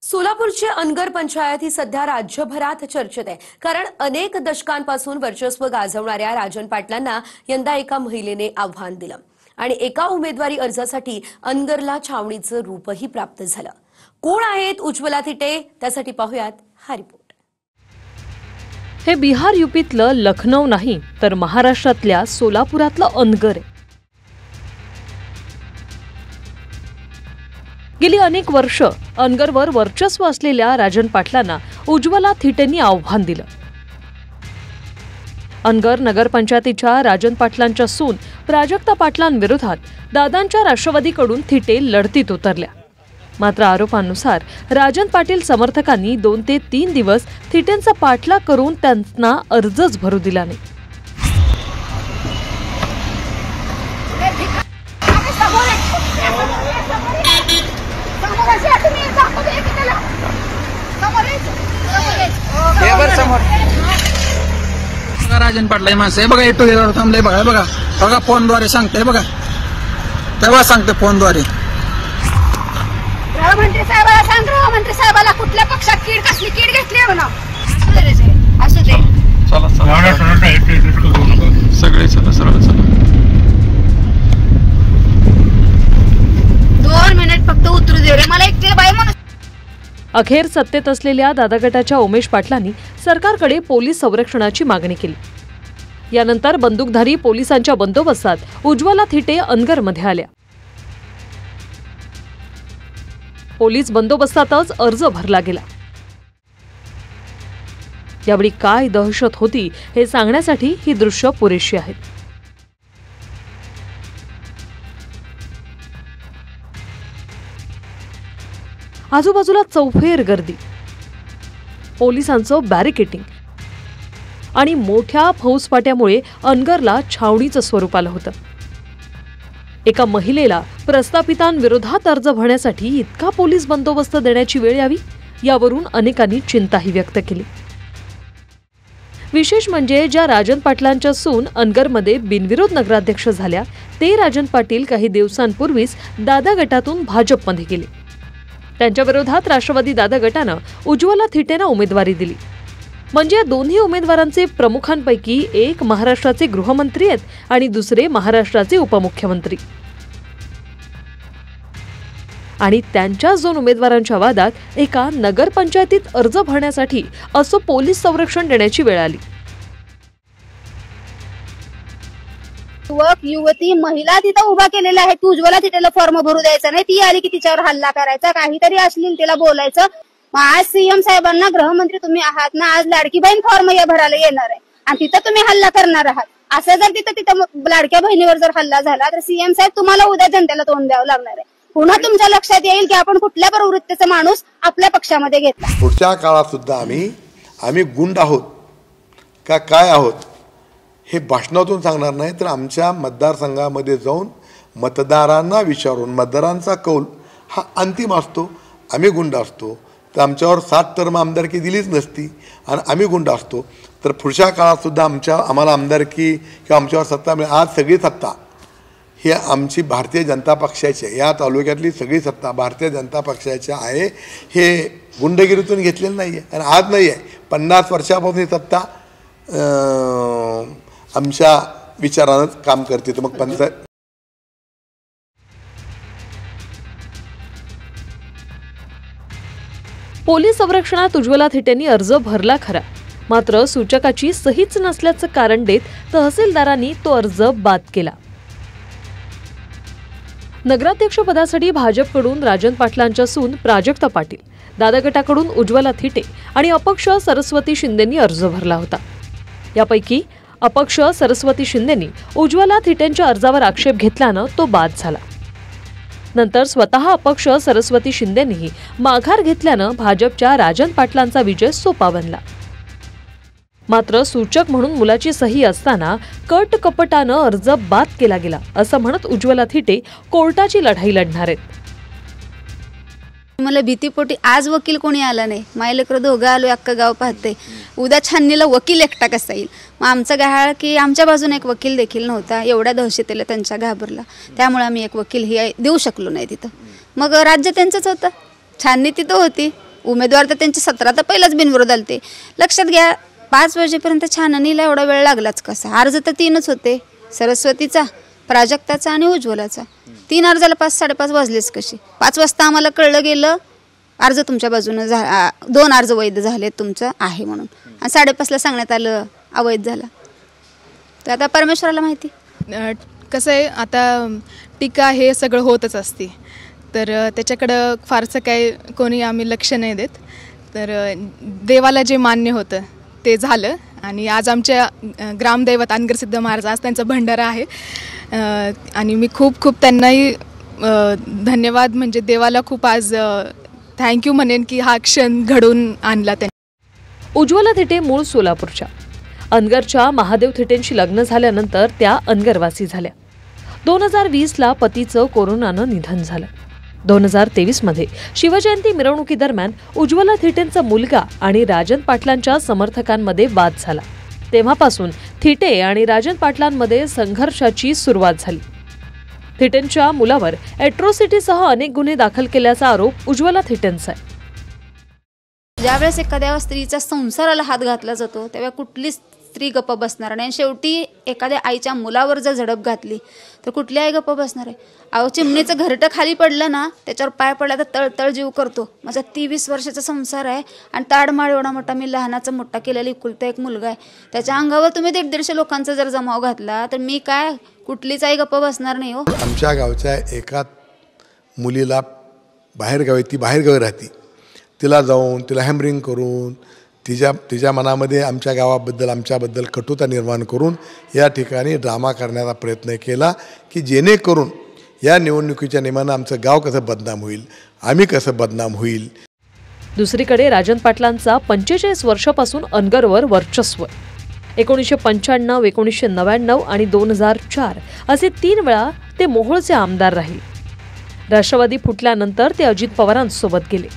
सोलापूरची अनगर पंचायत ही सध्या राज्यभरात चर्चेत आहे। कारण अनेक दशकांपासून वर्चस्व गाजवणाऱ्या राजन पाटलांना यंदा एका महिलेने आव्हान दिलं आणि एका उमेदवारी अर्जासाठी अनगरला छावणीचं रूपही प्राप्त झालं। कोण आहेत उज्ज्वला थिटे, त्यासाठी पाहूयात हा रिपोर्ट। हे बिहार यूपीतलं लखनौ नाही तर महाराष्ट्रातल्या सोलापुरातलं अनगर आहे। गेली अनेक वर्ष अनगरवर वर्चस्व असलेल्या राजन पाटलांना उज्ज्वला थिटेंनी आव्हान दिलं। अनगर नगरपंचायतीच्या राजन पाटलांच्या सून प्राजक्ता पाटलांविरोधात दादांच्या राष्ट्रवादीकडून थिटे लढतीत उतरल्या। मात्र आरोपांनुसार राजन पाटील समर्थकांनी 2 ते 3 दिवस थिटेंचा पाठलाग करून त्यांना अर्जच भरू दिला नाही। राजन पाटला माणसं आहे बघा, येतो थांबले बघा बघा बघा फोनद्वारे सांगते बघा, तेव्हा सांगते फोनद्वारे। गृहमंत्री साहेबाला सांग, गृहमंत्री साहेबाला कुठल्या पक्षात कीड कसली कीड घेतली आहे म्हणा। असू दे, चला सगळे चला सरळ चला। 2 मिनिट फक्त उतरू दे रे मला, एकटे बाई म्हणून। अखेर सत्तेत असलेल्या दादा गटाच्या उमेश पाटलांनी सरकारकडे पोलीस संरक्षणाची मागणी केली। यानंतर बंदूकधारी पोलिसांच्या बंदोबस्तात उज्ज्वला थिटे अनगरमध्ये आल्या। पोलीस बंदोबस्तातच अर्ज भरला गेला। यावेळी काय दहशत होती हे सांगण्यासाठी ही दृश्य पुरेशी आहेत। आजूबाजूला चौफेर गर्दी, पोलिसांचं बॅरिकेटिंग आणि मोठ्या फौजफाट्यामुळे अनगरला छावणीचं स्वरूप आलं होतं। एका महिलेला प्रस्थापितांविरोधात अर्ज भरण्यासाठी इतका पोलीस बंदोबस्त देण्याची वेळ यावी, यावरून अनेकांनी चिंताही व्यक्त केली। विशेष म्हणजे ज्या राजन पाटलांच्या सून अनगरमध्ये बिनविरोध नगराध्यक्ष झाल्या, ते राजन पाटील काही दिवसांपूर्वीच दादा गटातून भाजपमध्ये गेले। त्यांच्या विरोधात राष्ट्रवादी दादा गटानं उज्ज्वला थिटेंना उमेदवारी दिली। म्हणजे दोन्ही उमेदवारांचे प्रमुखांपैकी एक महाराष्ट्राचे गृहमंत्री आहेत आणि दुसरे महाराष्ट्राचे उपमुख्यमंत्री। आणि त्यांच्याच 2 उमेदवारांच्या वादात एका नगरपंचायतीत अर्ज भरण्यासाठी असं पोलीस संरक्षण देण्याची वेळ आली। युवक युवती महिला तिथं उभा केलेला आहे, तू उज्ज्वला थिटेला फॉर्म भरू द्यायचा नाही, ती आली की तिच्यावर हल्ला करायचा, काहीतरी अश्लीलतेला बोलायचं। आज सीएम साहेबांना गृहमंत्री तुम्ही आहात ना, आज लाडकी बहीण फॉर्म या भरायला येणार आहे आणि तिथं तुम्ही हल्ला करणार आहात। असं जर तिथं लाडक्या बहिणीवर जर हल्ला झाला तर सीएम साहेब तुम्हाला उद्या जनतेला तोंड द्यावं लागणार आहे। पुन्हा तुमच्या लक्षात येईल की आपण कुठल्या प्रवृत्तीचा माणूस आपल्या पक्षामध्ये घेतला। पुढच्या काळात सुद्धा आम्ही गुंड आहोत का काय आहोत हे भाषणातून सांगणार नाही, तर आमच्या मतदारसंघामध्ये जाऊन मतदारांना विचारून मतदारांचा कौल हा अंतिम असतो। आम्ही गुंड असतो तर आमच्यावर 7 टर्म आमदारकी दिलीच नसती आणि आम्ही गुंड असतो तर पुढच्या काळात सुद्धा आम्हाला आमदारकी किंवा आमच्यावर सत्ता मिळेल। आज सगळी सत्ता ही आमची भारतीय जनता पक्षाची, या तालुक्यातली सगळी सत्ता भारतीय जनता पक्षाची आहे। हे गुंडगिरीतून घेतलेलं नाही आहे आणि आज नाही आहे, 50 वर्षापासून ही सत्ता आमच्या विचारानं काम करते। तर मग पंचायत पोलीस संरक्षणात उज्ज्वला थिटेंनी अर्ज भरला खरा, मात्र सूचकाची सहीच नसल्याचं कारण देत तहसीलदारांनी तो अर्ज बाद केला। नगराध्यक्षपदासाठी भाजपकडून राजन पाटलांच्या सून प्राजक्ता पाटील, दादा गटाकडून उज्ज्वला थिटे आणि अपक्ष सरस्वती शिंदेंनी अर्ज भरला होता। यापैकी अपक्ष सरस्वती शिंदेंनी उज्ज्वला थिटेंच्या अर्जावर आक्षेप घेतल्यानं तो बाद झाला। नंतर स्वतः अपक्ष सरस्वती शिंदेंनीही माघार घेतल्यानं भाजपच्या राजन पाटलांचा विजय सोपा बनला। मात्र सूचक म्हणून मुलाची सही असताना कट कपटानं अर्ज बाद केला गेला असं म्हणत उज्ज्वला थिटे कोर्टाची लढाई लढणार आहेत। मला भीतीपोटी आज वकील कोणी आला नाही, मायलेकर दोघं आलो, अख्खं गाव पाहते, उद्या छाननीला वकील एकटा कसा येईल। मग आमचं गहाळ की आमच्या बाजूने एक वकील देखील नव्हता, एवढ्या दहशतीला त्यांच्या घाबरला, त्यामुळे आम्ही एक वकील ही देऊ शकलो नाही तिथं। मग राज्य त्यांचंच होतं, छाननी तिथं होती, उमेदवार तर त्यांचे 17 तर पहिलाच बिनविरोध आलते. लक्षात घ्या 5 वाजेपर्यंत छाननीला एवढा वेळ लागलाच कसा. अर्ज तर 3च होते, सरस्वतीचा, प्राजक्ताचा आणि उज्ज्वलाचा. 3 अर्जाला 5-5:30 वाजलेच कसे. 5 वाजता आम्हाला कळलं गेलं अर्ज तुमच्या बाजूनं 2 अर्ज वैध झाले तुमचं आहे म्हणून, आणि 5:30ला सांगण्यात आलं अवैध झाला. तर आता परमेश्वराला माहिती. कसं आहे, आता टीका हे सगळं होतच असते, तर त्याच्याकडं फारसं काही कोणी आम्ही लक्ष नाही देत. तर देवाला जे मान्य होतं ते झालं. आणि आज आमच्या ग्रामदैवत अनगरसिद्ध महाराज आज त्यांचा भंडारा आहे, आणि मी खूप खूप त्यांनाही धन्यवाद, म्हणजे देवाला खूप आज थँक्यू म्हणेन की हा क्षण घडवून आणला त्यांनी. उज्ज्वला थिटे मूळ सोलापूरच्या. अनगरच्या महादेव थिटेंशी लग्न झाल्यानंतर त्या अनगरवासी झाल्या. 2020ला पतीचं कोरोनानं निधन झालं. 2023मध्ये शिवजयंती मिरवणुकीदरम्यान उज्ज्वला थिटेंचा मुलगा आणि राजन पाटलांच्या समर्थकांमध्ये वाद झाला. तेव्हापासून थिटे आणि राजन पाटलांमध्ये संघर्षाची सुरुवात झाली. थिटेंच्या मुलावर ॲट्रॉसिटीसह अनेक गुन्हे दाखल केल्याचा आरोप उज्ज्वला थिटेंचा आहे. ज्यावेळेस एखाद्या स्त्रीच्या संसाराला हात घातला जातो त्यावेळी कुठलीच स्त्री गप्प बसणार नाही. शेवटी एखाद्या आईच्या मुलावर जर झडप घातली तर कुठली आई गप्प बसणार आहे. अहो, चिमणीचं घरटं खाली पडलं ना, त्याच्यावर पाय पडला तर तळतळ जीव करतो. माझा 23 वर्षाचा संसार आहे आणि ताडमाळ एवढा मोठा, मी लहानाचा मोठा केलेला एकुलता एक मुलगा आहे. त्याच्या अंगावर तुम्ही 150 लोकांचा जर जमाव घातला तर मी काय, कुठलीच आई गप्प बसणार नाही. हो, आमच्या गावच्या एका मुलीला बाहेरगावी, ती बाहेरगावी राहते, तिला जाऊन तिला हॅमरिंग करून तिच्या मनामध्ये आमच्या गावाबद्दल आमच्याबद्दल कटुता निर्माण करून या ठिकाणी ड्रामा करण्याचा प्रयत्न केला की जेणेकरून या निवडणुकीच्या नियमानं आमचं गाव कसं बदनाम होईल, आम्ही कसं बदनाम होईल. दुसरीकडे राजन पाटलांचा 45 वर्षापासून अनगरवर वर्चस्व. 1995, 1999 आणि 2004 असे 3 वेळा ते मोहोळचे आमदार राहिले. राष्ट्रवादी फुटल्यानंतर ते अजित पवारांसोबत गेले.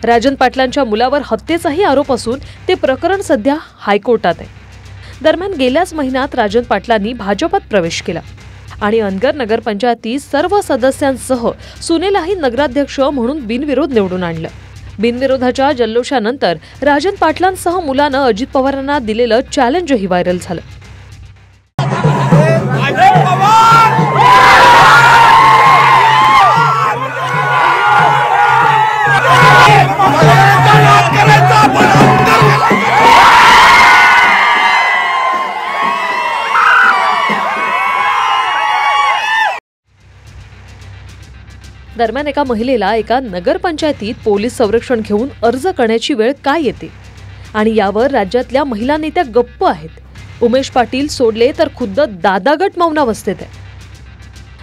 राजन पाटलांच्या मुलावर हत्येचाही आरोप असून ते प्रकरण सध्या हायकोर्टात आहे. दरम्यान गेल्याच महिन्यात राजन पाटलांनी भाजपात प्रवेश केला आणि अनगर नगरपंचायतीत सर्व सदस्यांसह सुनेलाही नगराध्यक्ष म्हणून बिनविरोध निवडून आणलं. बिनविरोधाच्या जल्लोषानंतर राजन पाटलांसह मुलानं अजित पवारांना दिलेलं चॅलेंजही व्हायरल झालं. दरम्यान एका महिलेला एका नगरपंचायतीत पोलीस संरक्षण घेऊन अर्ज करण्याची वेळ काय येते आणि यावर राज्यातल्या महिला नेत्या गप्प आहेत. उमेश पाटील सोडले तर खुद्द दादा गट मौनावस्थेत आहे.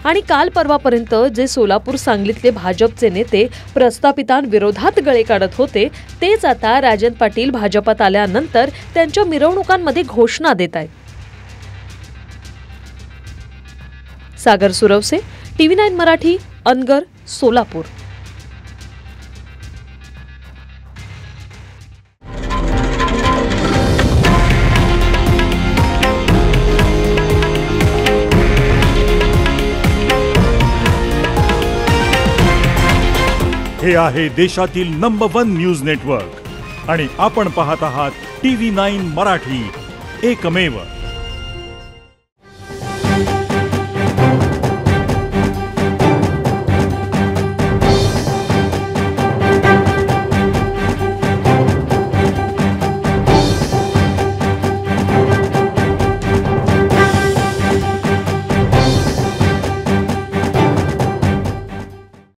आणि काल परवापर्यंत जे सोलापूर सांगलीतले भाजपचे नेते प्रस्थापितांविरोधात गळे काढत होते तेच आता राजन पाटील भाजपात आल्यानंतर त्यांच्या मिरवणुकांमध्ये घोषणा देत आहेत. सागर सुरवसे, TV9 मराठी, अनगर, सोलापूर. हे आहे देशातील नंबर 1 न्यूज नेटवर्क आणि आपण पाहत आहात TV9 मराठी, एकमेव.